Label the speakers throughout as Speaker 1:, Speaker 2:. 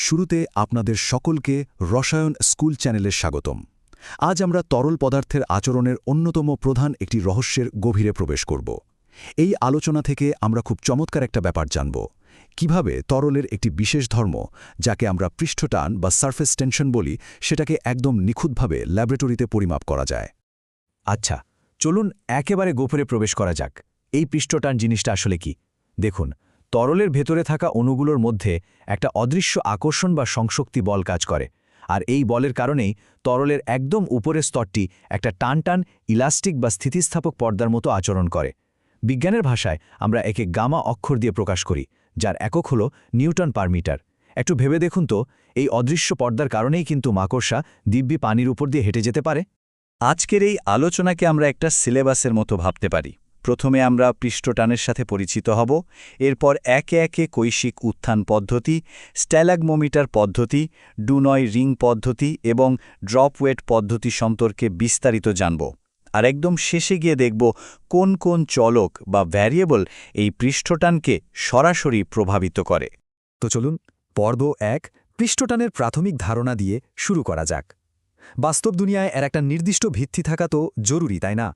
Speaker 1: শুরুতে আপনাদের সকলকে রসায়ন স্কুল চ্যানেলে স্বাগতম। আজ আমরা তরল পদার্থের আচরণের অন্যতম প্রধান একটি রহস্যের গভীরে প্রবেশ করব। এই আলোচনা থেকে আমরা খুব চমৎকার একটা ব্যাপার জানব, কিভাবে তরলের একটি বিশেষ ধর্ম, যাকে আমরা পৃষ্ঠটান বা সারফেস টেনশন বলি, সেটাকে একদম নিখুঁতভাবে ল্যাবরেটরিতে পরিমাপ করা যায়।
Speaker 2: আচ্ছা, চলুন একেবারে গভীরে প্রবেশ করা যাক। এই পৃষ্ঠটান জিনিসটা আসলে কি? দেখুন, তরলের ভেতরে থাকা অণুগুলোর মধ্যে একটা অদৃশ্য আকর্ষণ বা সংশক্তি বল কাজ করে, আর এই বলের কারণেই তরলের একদম উপরের স্তরটি একটা টানটান ইলাস্টিক বা স্থিতিস্থাপক পর্দার মতো আচরণ করে। বিজ্ঞানের ভাষায় আমরা একে গামা অক্ষর দিয়ে প্রকাশ করি, যার একক হল নিউটন পার মিটার। একটু ভেবে দেখুন তো, এই অদৃশ্য পর্দার কারণেই কিন্তু মাকড়সা দিব্যি পানির উপর দিয়ে হেঁটে যেতে পারে।
Speaker 3: আজকের এই আলোচনাকে আমরা একটা সিলেবাসের মতো ভাবতে পারি। প্রথমে আমরা পৃষ্ঠটানের সাথে পরিচিত হব, এরপর একে একে কৈশিক উত্থান পদ্ধতি, স্ট্যালাগমোমিটার পদ্ধতি, ডুনয় রিং পদ্ধতি এবং ড্রপ ওয়েট পদ্ধতি সম্পর্কে বিস্তারিত জানব। আর একদম শেষে গিয়ে দেখব কোন কোন চলক বা ভ্যারিয়েবল এই পৃষ্ঠটানকে সরাসরি প্রভাবিত করে।
Speaker 2: তো চলুন পর্ব ১ পৃষ্ঠটানের প্রাথমিক ধারণা দিয়ে শুরু করা যাক। বাস্তব দুনিয়ায় এর একটা নির্দিষ্ট ভিত্তি থাকা তো জরুরি, তাই না?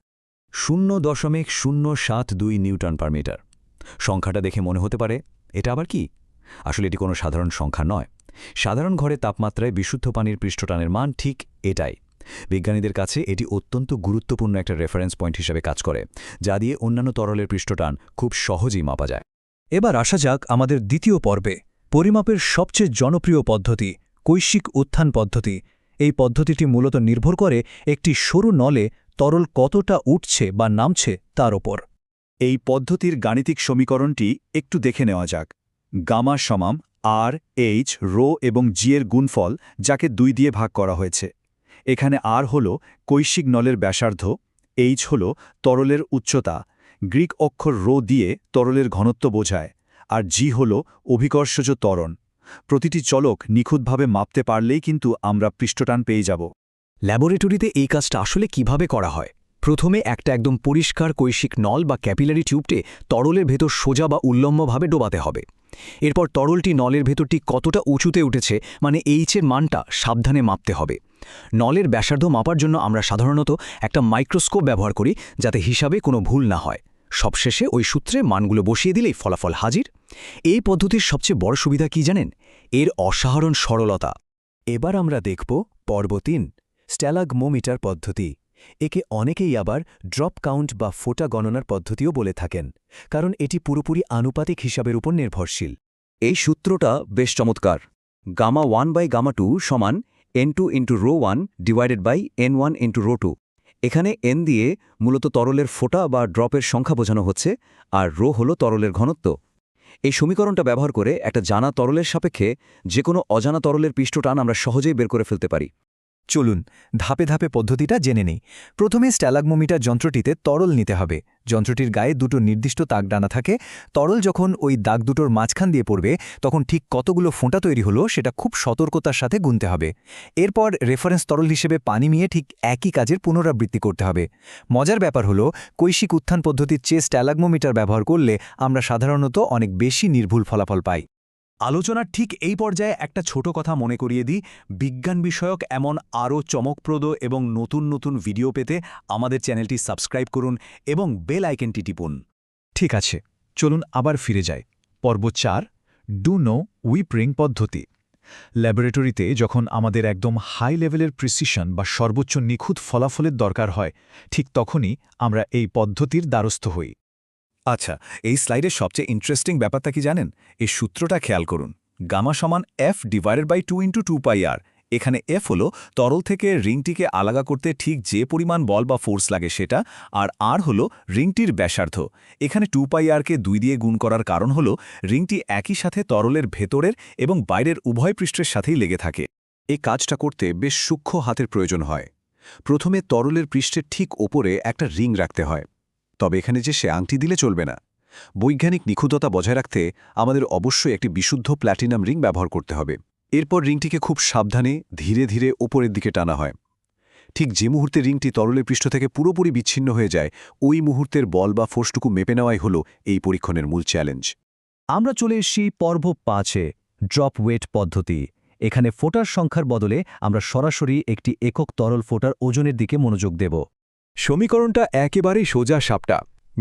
Speaker 2: 0.072 নিউটন পার মিটার। সংখ্যাটা দেখে মনে হতে পারে এটা আবার কি? আসলে এটি কোনো সাধারণ সংখ্যা নয়। সাধারণ ঘরে তাপমাত্রায় বিশুদ্ধ পানির পৃষ্ঠটানের মান ঠিক এটাই। বিজ্ঞানীদের কাছে এটি অত্যন্ত গুরুত্বপূর্ণ একটা রেফারেন্স পয়েন্ট হিসেবে কাজ করে, যা দিয়ে অন্যান্য তরলের পৃষ্ঠটান খুব সহজেই মাপা যায়। এবার আসা যাক আমাদের দ্বিতীয় পর্বে, পরিমাপের সবচেয়ে জনপ্রিয় পদ্ধতি, কৈশিক উত্থান পদ্ধতি। এই পদ্ধতিটি মূলত নির্ভর করে একটি সরু নলে তরল কতটা উঠছে বা নামছে তার ওপর।
Speaker 3: এই পদ্ধতির গাণিতিক সমীকরণটি একটু দেখে নেওয়া যাক। গামা সমান আর এইচ রো এবং জি এর গুণফল, যাকে 2 দিয়ে ভাগ করা হয়েছে। এখানে আর হল কৈশিক নলের ব্যাসার্ধ, এইচ হল তরলের উচ্চতা, গ্রিক অক্ষর রো দিয়ে তরলের ঘনত্ব বোঝায়, আর জি হল অভিকর্ষজ ত্বরণ। প্রতিটি চলক নিখুঁতভাবে মাপতে পারলেই কিন্তু আমরা পৃষ্ঠটান পেয়ে যাব।
Speaker 2: ল্যাবরেটরিতে এই কাজটা আসলে কিভাবে করা হয়? প্রথমে একটা একদম পরিষ্কার কৈশিক নল বা ক্যাপিলারি টিউবটে তরলের ভেতর সোজা বা উল্লম্বভাবে ডোবাতে হবে। এরপর তরলটি নলের ভেতরটি কতটা উঁচুতে উঠেছে, মানে এইচের মানটা সাবধানে মাপতে হবে। নলের ব্যাসার্ধ মাপার জন্য আমরা সাধারণত একটা মাইক্রোস্কোপ ব্যবহার করি, যাতে হিসাবে কোনো ভুল না হয়। সবশেষে ওই সূত্রে মানগুলো বসিয়ে দিলেই ফলাফল হাজির। এই পদ্ধতির সবচেয়ে বড় সুবিধা কি জানেন? এর অসাধারণ সরলতা। এবার আমরা দেখব পর্ব ৩, স্ট্যালাগমোমিটার পদ্ধতি। একে অনেকেই আবার ড্রপ কাউন্ট বা ফোঁটা গণনার পদ্ধতিও বলে থাকেন, কারণ এটি পুরোপুরি আনুপাতিক হিসাবের উপর নির্ভরশীল।
Speaker 4: এই সূত্রটা বেশ চমৎকার। গামা 1/গামা 2 সমান n2 × ρ1 ডিভাইডেড বাই n1 × ρ2। এখানে n দিয়ে মূলত তরলের ফোঁটা বা ড্রপের সংখ্যা বোঝানো হচ্ছে, আর রো হল তরলের ঘনত্ব। এই সমীকরণটা ব্যবহার করে একটা জানা তরলের সাপেক্ষে যে কোনো অজানা তরলের পৃষ্ঠটান আমরা সহজেই বের করে ফেলতে পারি।
Speaker 2: চলুন ধাপে ধাপে পদ্ধতিটা জেনে নেই। প্রথমে স্ট্যালাগমোমিটার যন্ত্রটিতে তরল নিতে হবে। যন্ত্রটির গায়ে দুটো নির্দিষ্ট তাকডানা থাকে। তরল যখন ওই দাগ দুটোর মাঝখান দিয়ে পড়বে, তখন ঠিক কতগুলো ফোঁটা তৈরি হলো সেটা খুব সতর্কতার সাথে গুনতে হবে। এরপর রেফারেন্স তরল হিসেবে পানি নিয়ে ঠিক একই কাজের পুনরাবৃত্তি করতে হবে। মজার ব্যাপার হলো, কৈশিক উত্থান পদ্ধতির চেয়ে স্ট্যালাগমোমিটার ব্যবহার করলে আমরা সাধারণত অনেক বেশি নির্ভুল ফলাফল পাই। আলোচনার ঠিক এই পর্যায়ে একটা ছোট কথা মনে করিয়ে দিই, বিজ্ঞান বিষয়ক এমন আরও চমকপ্রদ এবং নতুন নতুন ভিডিও পেতে আমাদের চ্যানেলটি সাবস্ক্রাইব করুন এবং বেল আইকনটি টিপুন। ঠিক আছে, চলুন আবার ফিরে যাই। পর্ব ৪, ডুনো হুইপ রিং পদ্ধতি। ল্যাবরেটরিতে যখন আমাদের একদম হাই লেভেলের প্রিসিশন বা সর্বোচ্চ নিখুঁত ফলাফলের দরকার হয়, ঠিক তখনই আমরা এই পদ্ধতির দ্বারস্থ হই। আচ্ছা, এই স্লাইডের সবচেয়ে ইন্টারেস্টিং ব্যাপারটা কি জানেন? এই সূত্রটা খেয়াল করুন। গামা সমান F ডিভাইডেড বাই 2 × 2πr। এখানে F হলো তরল থেকে রিংটিকে আলাদা করতে ঠিক যে পরিমাণ বল বা ফোর্স লাগে সেটা, আর R হলো রিংটির ব্যাসার্ধ। এখানে 2πrকে 2 দিয়ে গুণ করার কারণ হলো রিংটি একই সাথে তরলের ভেতরের এবং বাইরের উভয় পৃষ্ঠের সাথেই লেগে থাকে। এই কাজটা করতে বেশ সূক্ষ্ম হাতের প্রয়োজন হয়। প্রথমে তরলের পৃষ্ঠের ঠিক ওপরে একটা রিং রাখতে হয়। তবে এখানে যে সে আংটি দিলে চলবে না। বৈজ্ঞানিক নিখুঁততা বজায় রাখতে আমাদের অবশ্যই একটি বিশুদ্ধ প্ল্যাটিনাম রিং ব্যবহার করতে হবে। এরপর রিংটিকে খুব সাবধানে ধীরে ধীরে ওপরের দিকে টানা হয়। ঠিক যে মুহূর্তে রিংটি তরলের পৃষ্ঠ থেকে পুরোপুরি বিচ্ছিন্ন হয়ে যায়, ওই মুহূর্তের বল বা ফোর্সটুকু মেপে নেওয়াই হলো এই পরীক্ষণের মূল চ্যালেঞ্জ। আমরা চলে এসেছি পর্ব ৫-এ, ড্রপ ওয়েট পদ্ধতি। এখানে ফোটার সংখ্যার বদলে আমরা সরাসরি একটি একক তরল ফোটার ওজনের দিকে মনোযোগ দেব।
Speaker 5: সমীকরণটা একেবারেই সোজা সাপটা।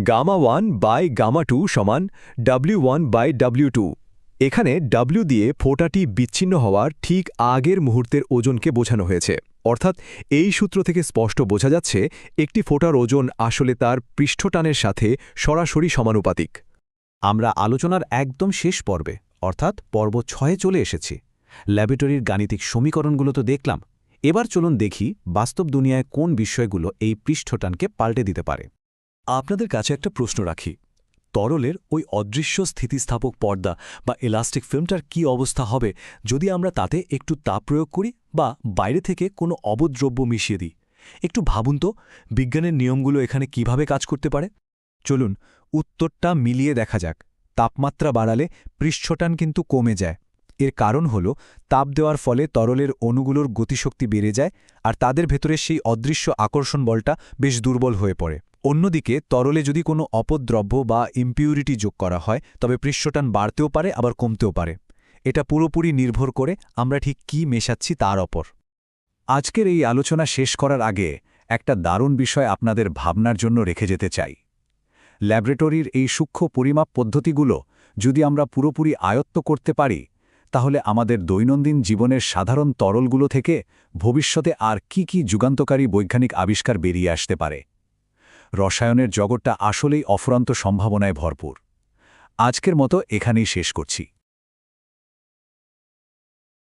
Speaker 5: গামা1 বাই গামা2 সমান W1 বাই W2। এখানে W দিয়ে ফোঁটাটি বিচ্ছিন্ন হওয়ার ঠিক আগের মুহূর্তের ওজনকে বোঝানো হয়েছে। অর্থাৎ এই সূত্র থেকে স্পষ্ট বোঝা যাচ্ছে একটি ফোঁটার ওজন আসলে তার পৃষ্ঠটানের সাথে সরাসরি সমানুপাতিক।
Speaker 2: আমরা আলোচনার একদম শেষ পর্বে অর্থাৎ পর্ব 6-এ চলে এসেছি। ল্যাবরেটরির গাণিতিক সমীকরণগুলো তো দেখলাম, এবার চলুন দেখি বাস্তব দুনিয়ায় কোন বিষয়গুলো এই পৃষ্ঠটানকে পাল্টে দিতে পারে।
Speaker 5: আপনাদের কাছে একটা প্রশ্ন রাখি, তরলের ওই অদৃশ্য স্থিতিস্থাপক পর্দা বা ইলাস্টিক ফিল্মটার কি অবস্থা হবে যদি আমরা তাতে একটু তাপ প্রয়োগ করি বা বাইরে থেকে কোনো অবদ্রব্য মিশিয়ে দিই? একটু ভাবুন তো, বিজ্ঞানের নিয়মগুলো এখানে কিভাবে কাজ করতে পারে।
Speaker 2: চলুন উত্তরটা মিলিয়ে দেখা যাক। তাপমাত্রা বাড়ালে পৃষ্ঠটান কিন্তু কমে যায়। এর কারণ হল তাপ দেওয়ার ফলে তরলের অণুগুলোর গতিশক্তি বেড়ে যায় আর তাদের ভেতরে সেই অদৃশ্য আকর্ষণ বলটা বেশ দুর্বল হয়ে পড়ে। অন্যদিকে তরলে যদি কোনো অপদ্রব্য বা ইম্পিউরিটি যোগ করা হয় তবে পৃষ্ঠটান বাড়তেও পারে আবার কমতেও পারে। এটা পুরোপুরি নির্ভর করে আমরা ঠিক কী মেশাচ্ছি তার ওপর।
Speaker 3: আজকের এই আলোচনা শেষ করার আগে একটা দারুণ বিষয় আপনাদের ভাবনার জন্য রেখে যেতে চাই। ল্যাবরেটরির এই সূক্ষ্ম পরিমাপ পদ্ধতিগুলো যদি আমরা পুরোপুরি আয়ত্ত করতে পারি, তাহলে আমাদের দৈনন্দিন জীবনের সাধারণ তরলগুলো থেকে ভবিষ্যতে আর কি যুগান্তকারী বৈজ্ঞানিক আবিষ্কার বেরিয়ে আসতে পারে। রসায়নের জগৎটা আসলেই অফুরন্ত সম্ভাবনায় ভরপুর। আজকের মতো এখানেই শেষ করছি।